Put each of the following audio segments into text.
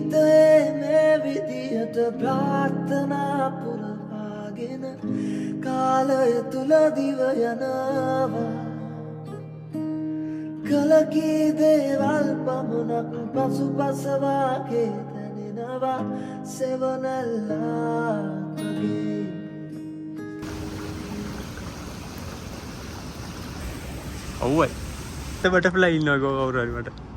හිතේ මේ විදිහට ප්‍රාර්ථනා පුරවාගෙන කාලය තුල දිව යනවා කලකී දේවල් පමණක් පසුපසවාගේ දැනෙනවා සෙවනල්ලා වගේ ඔව්වයි බටර්ෆ්ලයි ඉන්නවා කවුරු හරි මට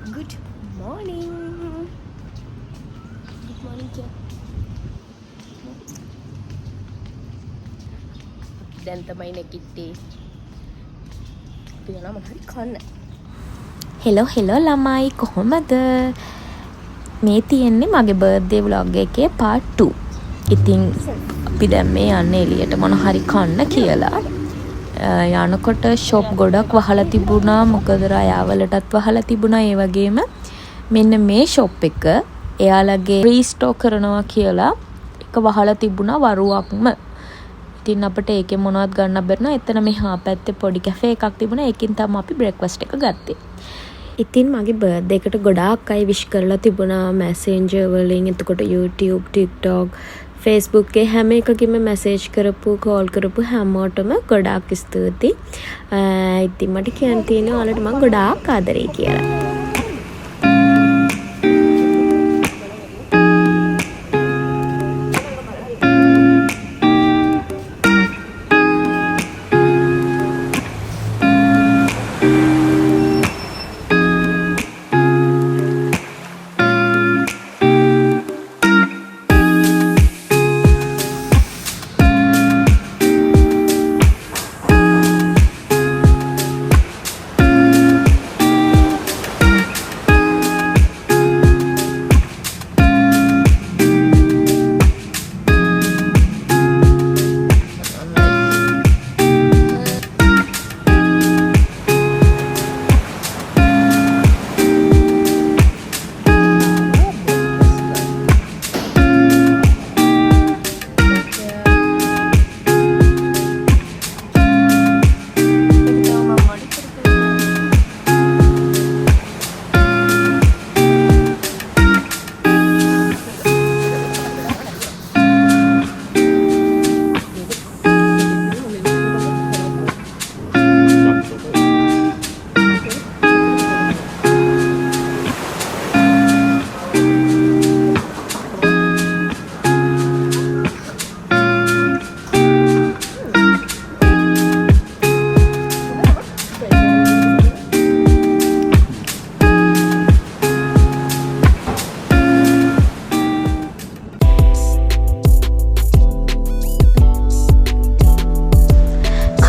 Good morning. Good morning, Kia. දැන් තමයි නැගිට්ටේ. අපි යනවා මොකද කන්න. හෙලෝ ළමයි කොහොමද? මේ තියෙන්නේ මගේ බර්ත්ඩේ vlog එකේ part 2. ඉතින් අපි දැන් මේ යන්නේ එළියට මොන හරි කන්න කියලා. යනකොට ෂොප් ගොඩක් වහලා තිබුණා මොකද රයාවලටත් වහලා තිබුණා ඒ වගේම මෙන්න මේ ෂොප් එක එයාලගේ රීස්ටෝක් කරනවා කියලා එක වහලා තිබුණා වරුවක්ම ඉතින් අපිට ඒකේ මොනවද ගන්න බැරිනා එතන මෙහා පැත්තේ පොඩි කැෆේ එකක් තිබුණා ඒකෙන් තමයි අපි බ්‍රේක්ෆාස්ට් එක ගත්තේ ඉතින් මගේ බර්ත්ඩේ එකට ගොඩාක් අය විශ් කරලා තිබුණා මැසෙන්ජර් වලින් එතකොට YouTube TikTok Facebook එකේ හැම එකකින්ම මැසේජ් කරපු කෝල් කරපු හැමෝටම ගොඩාක් ස්තුතියි. ඉතින් මට කියන්න තියෙන්නේ ඔයාලට මම ගොඩාක් ආදරෙයි කියලා.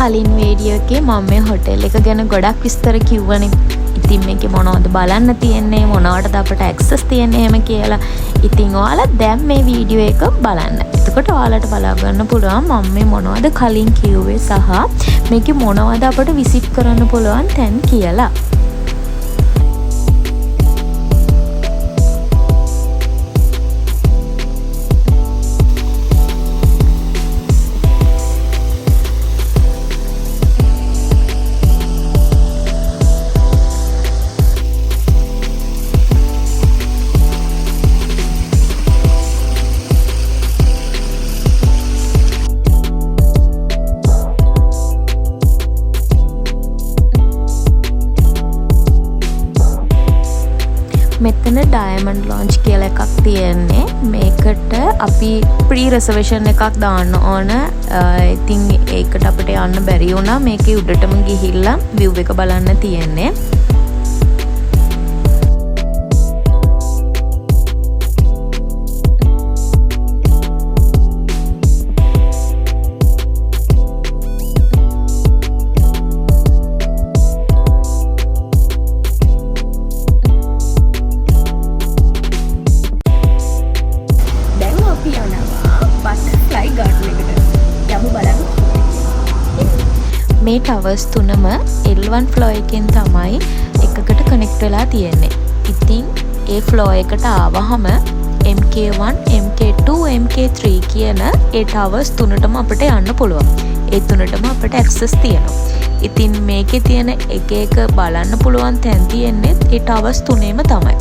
කලින් වීඩියෝ එකේ මම මේ හොටෙල් එක ගැන ගොඩක් විස්තර කිව්වනේ. ඉතින් මේකේ මොනවද බලන්න තියෙන්නේ මොනවටද අපිට ඇක්සස් තියෙන්නේ එහෙම කියලා. ඉතින් ඔයාලා දැන් මේ වීඩියෝ එක බලන්න. එතකොට ඔයාලට බලා ගන්න පුළුවන් මම මේ මොනවද කලින් කිව්වේ සහ මේකේ මොනවද අපිට විසිට් කරන්න පුළුවන් තැන් කියලා. මෙතන ඩයමන්ඩ් ලොන්ජ් කියලා එකක් තියෙන්නේ. මේකට අපි ප්‍රී රිසර්වේෂන් එකක් දාන්න ඕන. ඉතින් ඒකට අපිට යන්න බැරි වුණා. මේකේ උඩටම ගිහිල්ලා view එක බලන්න තියෙන්නේ. මේ ටවර්ස් තුනම L1 ෆ්ලෝ එකෙන් තමයි එකකට කනෙක්ට් වෙලා තියෙන්නේ. ඉතින් ඒ ෆ්ලෝ එකට ආවහම MK1, MK2, MK3 කියන ඒ ටවර්ස් තුනටම අපිට යන්න පුළුවන්. ඒ තුනටම අපිට ඇක්සස් තියෙනවා. ඉතින් මේකේ තියෙන එක එක බලන්න පුළුවන් තැන් තියෙන්නේ ඒ ටවර්ස් තුනේම තමයි.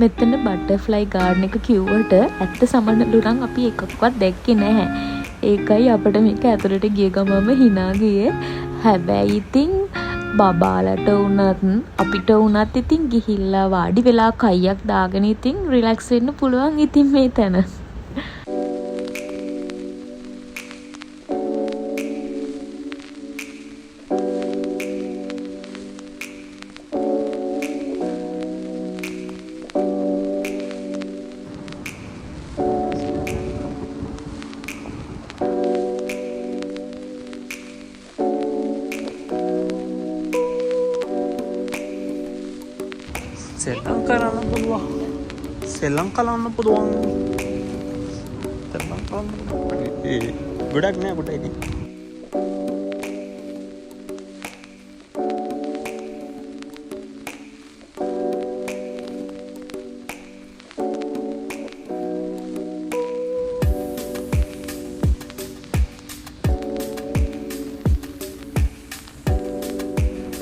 මෙතන බටර්ෆ්ලයි ගාඩන් එක කිව්වට ඇත්ත සමනලුරන් අපි එකක්වත් දැක්කේ නැහැ. ඒකයි අපිට මේක ඇතුළට ගිය ගමම hina ගියේ. හැබැයි ඉතින් බබාලට වුණත් අපිට වුණත් ඉතින් ගිහිල්ලා වාඩි වෙලා කයියක් දාගෙන ඉතින් රිලැක්ස් වෙන්න පුළුවන් ඉතින් මේ තැන. සෙල්ලම් කරන්න පුළුවන්. සෙල්ලම් කරන්න පුළුවන්. සෙල්ලම් කරන්න ගොඩක් නෑ කොට ඉතින්.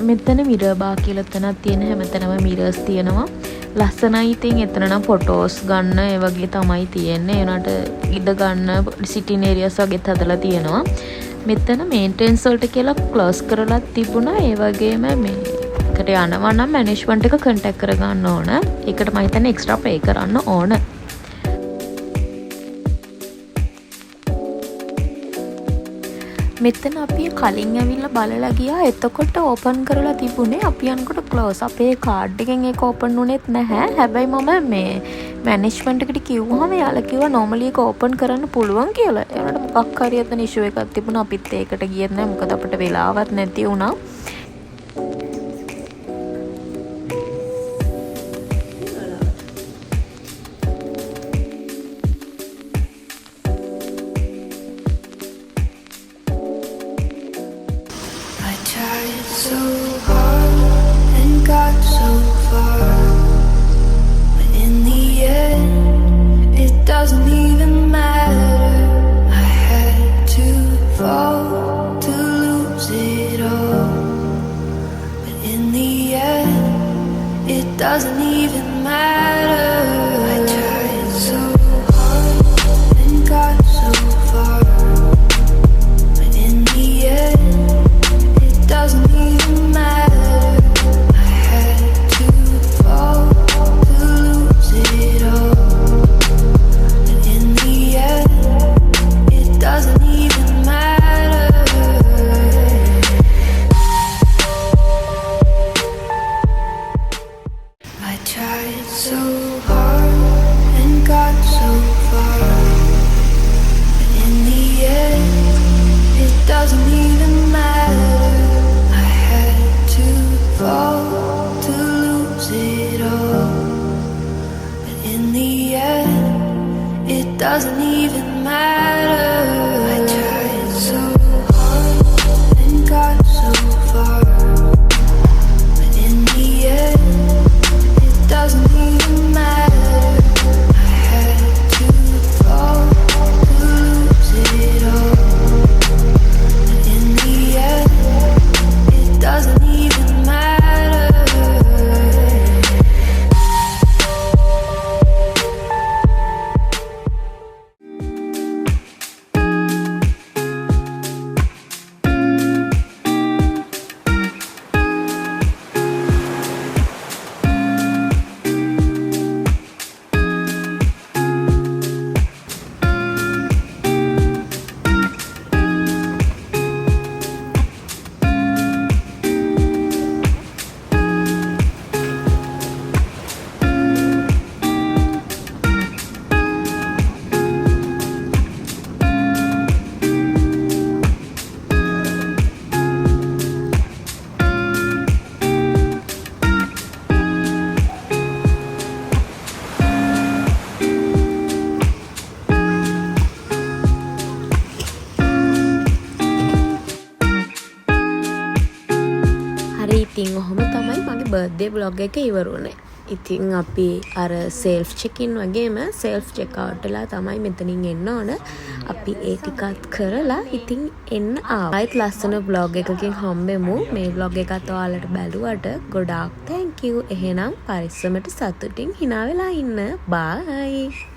මෙතන මිරර් බාර් කියලා තැනක් තියෙන හැමතැනම මිරර්ස් තියෙනවා. ලස්සනයි ඉතින් එතන නම් ෆොටෝස් ගන්න ඒ වගේ තමයි තියෙන්නේ. ඒනට ඉඳ ගන්න සිටින් ඒරියාස් වගේත් හදලා තියෙනවා. මෙතන මේන්ටෙනන්ස් වලට කියලා ක්ලෝස් කරලා තිබුණා. ඒ වගේම මේකට යනවා නම් මැනේජ්මන්ට් එක කන්ටැක්ට් කරගන්න ඕන. ඒකට මම හිතන්නේ එක්ස්ට්‍රා පේ කරන්න ඕන. මෙතන අපි කලින් ඇවිල්ලා බලලා ගියා. එතකොට ඕපන් කරලා තිබුණේ අපි යනකොට ක්ලෝස්. අපේ කාඩ් එකෙන් ඒක ඕපන් වුණෙත් නැහැ. හැබැයි මම මේ මැනේජ්මන්ට් එකට කිව්වහම යාලා කිව්වා normally ඒක ඕපන් කරන්න පුළුවන් කියලා. ඒකට මොකක් හරි එතන ඉෂුව එකක් තිබුණා. අපිත් ඒකට ගියෙත් නැහැ. මොකද අපිට වෙලාවක් නැති වුණා. So hard and got so far, but in the end, it doesn't even matter. I had to fall to lose it all, but in the end, it doesn't even matter. I tried so hard and got so far, but in the end, doesn't even matter. I had to fall to lose it all, but in ඉතින් ඔහොම තමයි මගේ birthday vlog එක ඉවරුනේ. ඉතින් අපි අර self check in වගේම self check out වෙලා තමයි මෙතනින් එන්න ඕන. අපි ඒ ටිකත් කරලා ඉතින් එන්න ආවා. ආයෙත් ලස්සන vlog එකකින් හම්බෙමු. මේ vlog එකත් ඔයාලට බැලුවට ගොඩාක් thank you. එහෙනම් පරිස්සමට සතුටින් hina වෙලා ඉන්න. bye.